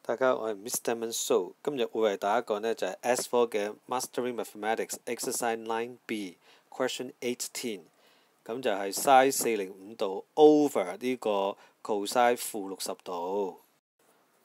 大家好，我係 Mr. Manso， 今日會為大家講呢就係 S4 嘅 Mastering Mathematics Exercise 9B Question 18， 咁就係 sin 405度 over 呢個 cosine 負60度。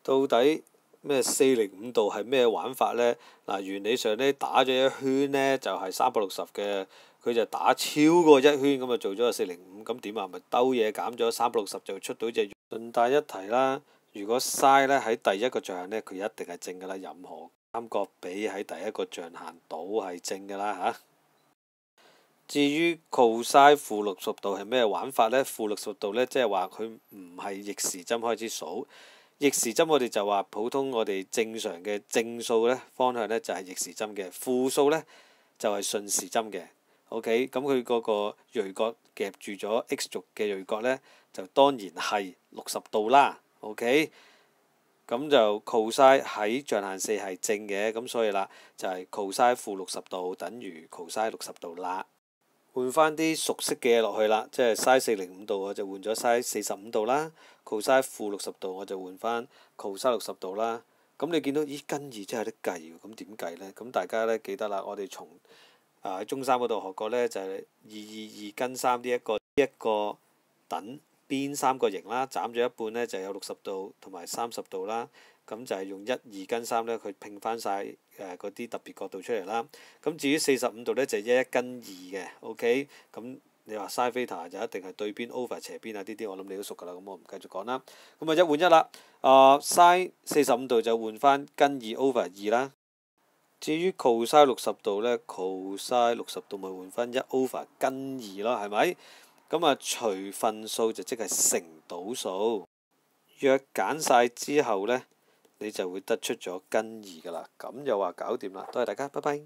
到底咩405度係咩玩法呢？嗱，原理上呢，打咗一圈呢就係360嘅，佢就打超過一圈咁就做咗個405，咁點啊？咪兜嘢減咗360就出到隻。順帶一提啦。如果 sin 咧喺第一個象限呢，佢一定係正㗎啦。任何三角比喺第一個象限都係正㗎啦嚇。至於 cosine 負60度係咩玩法呢？負60度呢，即係話佢唔係逆時針開始數。逆時針我哋就話普通我哋正常嘅正數呢方向呢就係逆時針嘅，負數呢就係順時針嘅。OK， 咁佢嗰個鋭角夾住咗 x 軸嘅鋭角呢，就當然係60度啦。OK， 咁就 cosine 喺象限4係正嘅，咁所以啦就係 cosine 負60度等於 cosine 60度啦。換翻啲熟悉嘅嘢落去啦，即係 sin 405度我就換咗 sin 45度啦 ，cosine 負60度我就換翻 cosine 60度啦。咁你見到咦根二真係有得計喎，咁點計呢？咁大家呢記得啦，我哋從喺中三嗰度學過呢，就係2根3呢一個等邊三角形啦，斬咗一半呢就有60度同埋30度啦。咁就係用2根3呢，佢拼翻晒嗰啲特別角度出嚟啦。咁至於45度呢，就係1根2嘅。OK， 咁你話 sin theta 就一定係對邊 over 斜邊啊，呢啲我諗你都熟㗎啦。咁我唔繼續講啦。咁啊一換一啦。sin 45度就換翻根2 over 2啦。至於 cosine 60度呢 cosine 60度咪換翻1 over 根2咯，係咪？咁啊除分數就即係乘倒數。若揀晒之後呢，你就會得出咗根2㗎啦。咁就話搞掂啦，多謝大家，拜拜。